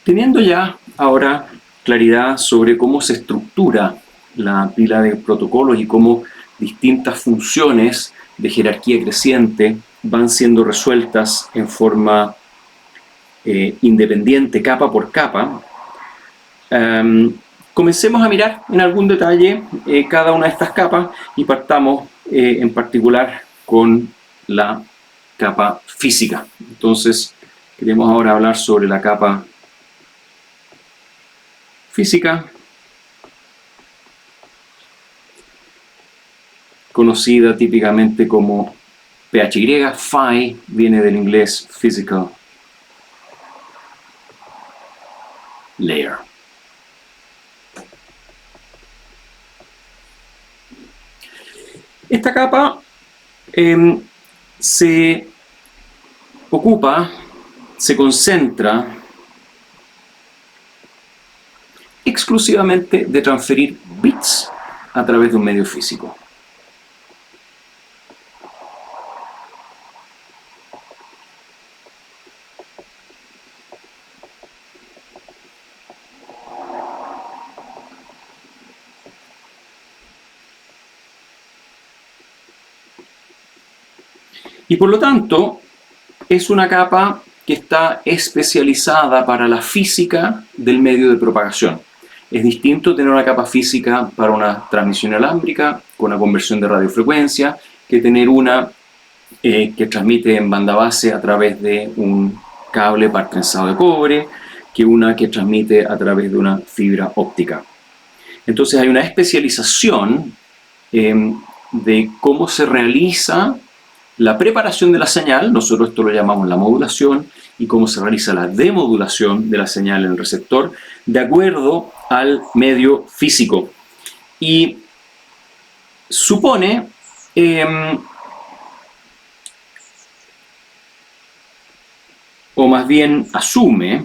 Teniendo ya ahora claridad sobre cómo se estructura la pila de protocolos y cómo distintas funciones de jerarquía creciente van siendo resueltas en forma independiente, capa por capa, comencemos a mirar en algún detalle cada una de estas capas y partamos en particular con la capa física. Entonces, queremos ahora hablar sobre la capa física, conocida típicamente como PHY. Phi viene del inglés Physical Layer. Esta capa se ocupa, se concentra exclusivamente de transferir bits a través de un medio físico. Y por lo tanto, es una capa que está especializada para la física del medio de propagación. Es distinto tener una capa física para una transmisión inalámbrica con una conversión de radiofrecuencia que tener una que transmite en banda base a través de un cable par trenzado de cobre, que una que transmite a través de una fibra óptica. Entonces hay una especialización de cómo se realiza la preparación de la señal, nosotros esto lo llamamos la modulación, y cómo se realiza la demodulación de la señal en el receptor, de acuerdo al medio físico. Y supone o más bien asume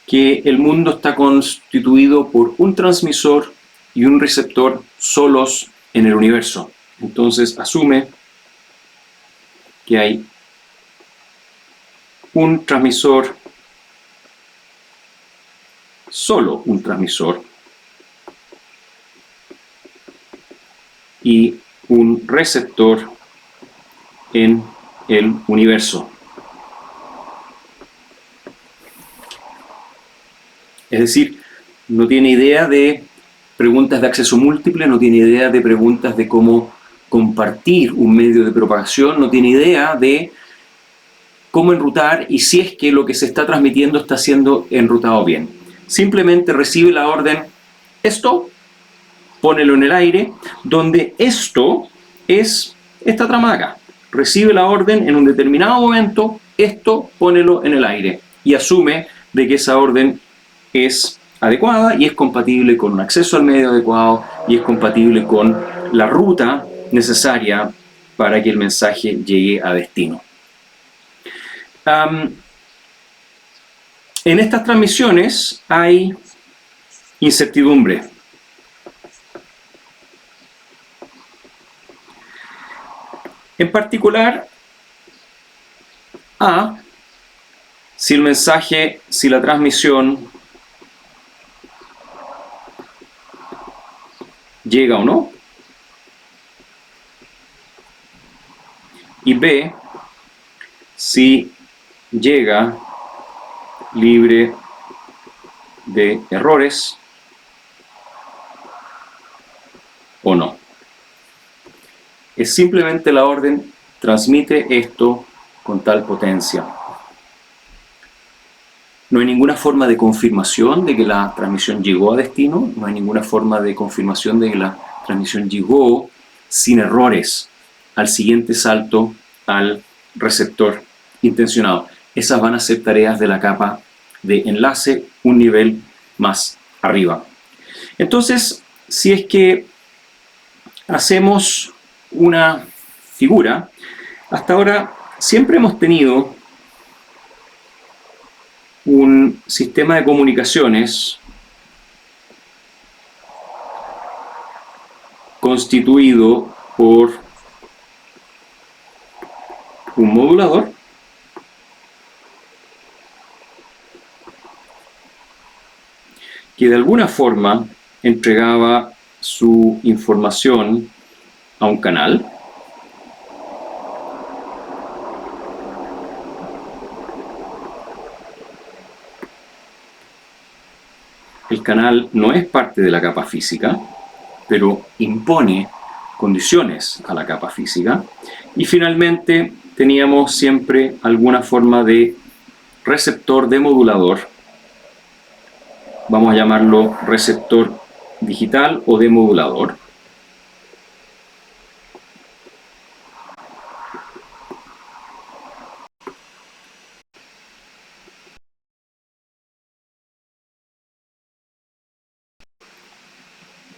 que el mundo está constituido por un transmisor y un receptor solos en el universo. Entonces asume que hay un transmisor, solo un transmisor, y un receptor en el universo. Es decir, no tiene idea de preguntas de acceso múltiple, no tiene idea de preguntas de cómo compartir un medio de propagación, no tiene idea de cómo enrutar y si es que lo que se está transmitiendo está siendo enrutado bien. Simplemente recibe la orden, esto, pónelo en el aire, donde esto es esta trama de acá. Recibe la orden en un determinado momento, esto, pónelo en el aire. Y asume de que esa orden es adecuada y es compatible con un acceso al medio adecuado y es compatible con la ruta necesaria para que el mensaje llegue a destino. En estas transmisiones hay incertidumbre. En particular, si el mensaje, si la transmisión llega o no. Y B, si llega libre de errores o no. Es simplemente la orden, transmite esto con tal potencia. No hay ninguna forma de confirmación de que la transmisión llegó a destino, no hay ninguna forma de confirmación de que la transmisión llegó sin errores al siguiente salto al receptor intencionado. Esas van a ser tareas de la capa de enlace un nivel más arriba. Entonces, si es que hacemos una figura, hasta ahora siempre hemos tenido un sistema de comunicaciones constituido por un modulador que de alguna forma entregaba su información a un canal. El canal no es parte de la capa física, pero impone condiciones a la capa física. Y finalmente teníamos siempre alguna forma de receptor demodulador. Vamos a llamarlo receptor digital o demodulador.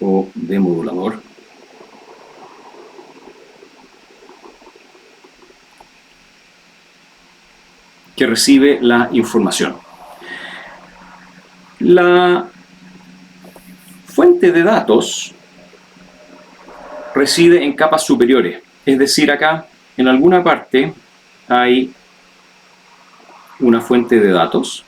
O demodulador. Que recibe la información. La fuente de datos reside en capas superiores, es decir, acá en alguna parte hay una fuente de datos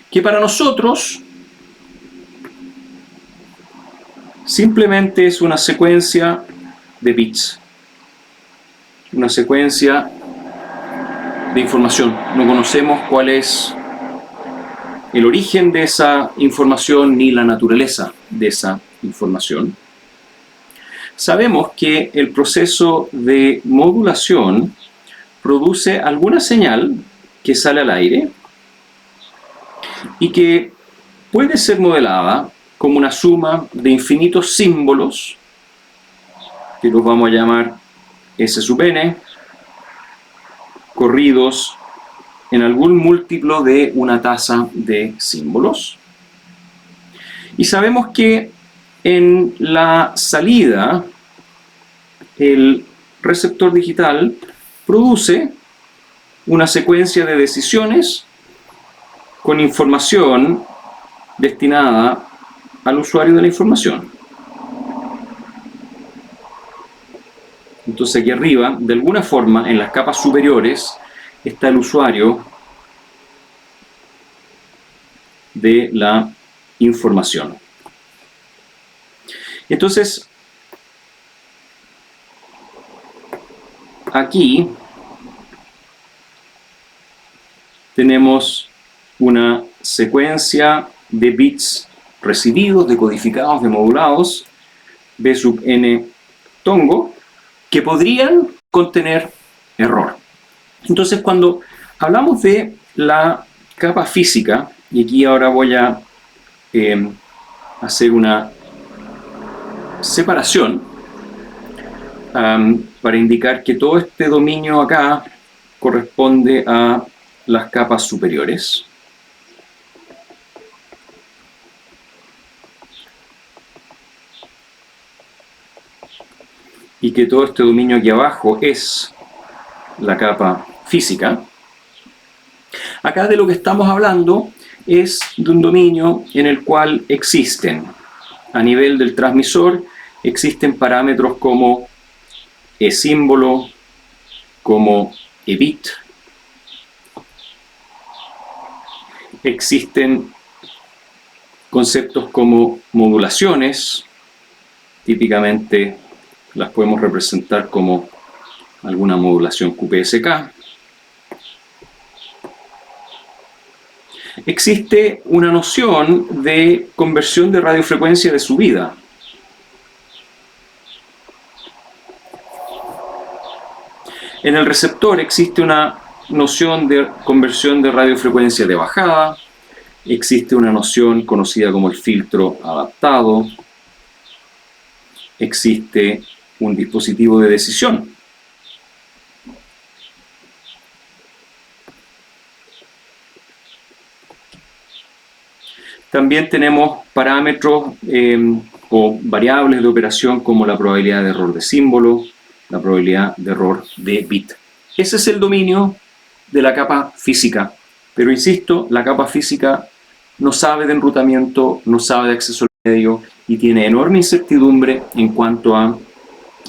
que para nosotros simplemente es una secuencia de bits, una secuencia de información. No conocemos cuál es el origen de esa información ni la naturaleza de esa información. Sabemos que el proceso de modulación produce alguna señal que sale al aire y que puede ser modelada como una suma de infinitos símbolos, que los vamos a llamar S sub n, corridos en algún múltiplo de una tasa de símbolos. Y sabemos que en la salida el receptor digital produce una secuencia de decisiones con información destinada al usuario de la información. Entonces aquí arriba, de alguna forma, en las capas superiores, está el usuario de la información. Entonces, aquí tenemos una secuencia de bits recibidos, decodificados, demodulados, B sub n tongo, que podrían contener error. Entonces, cuando hablamos de la capa física, y aquí ahora voy a hacer una separación para indicar que todo este dominio acá corresponde a las capas superiores. Y que todo este dominio aquí abajo es la capa física. Acá de lo que estamos hablando es de un dominio en el cual existen, a nivel del transmisor, existen parámetros como e-símbolo, como e-bit. Existen conceptos como modulaciones, típicamente las podemos representar como alguna modulación QPSK. Existe una noción de conversión de radiofrecuencia de subida. En el receptor existe una noción de conversión de radiofrecuencia de bajada, existe una noción conocida como el filtro adaptado, existe un dispositivo de decisión. También tenemos parámetros o variables de operación como la probabilidad de error de símbolo, la probabilidad de error de bit. Ese es el dominio de la capa física. Pero insisto, la capa física no sabe de enrutamiento, no sabe de acceso medio y tiene enorme incertidumbre en cuanto a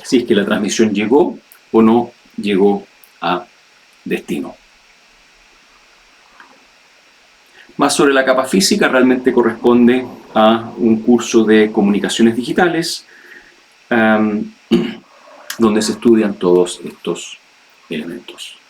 si es que la transmisión llegó o no llegó a destino. Más sobre la capa física realmente corresponde a un curso de comunicaciones digitales donde se estudian todos estos elementos.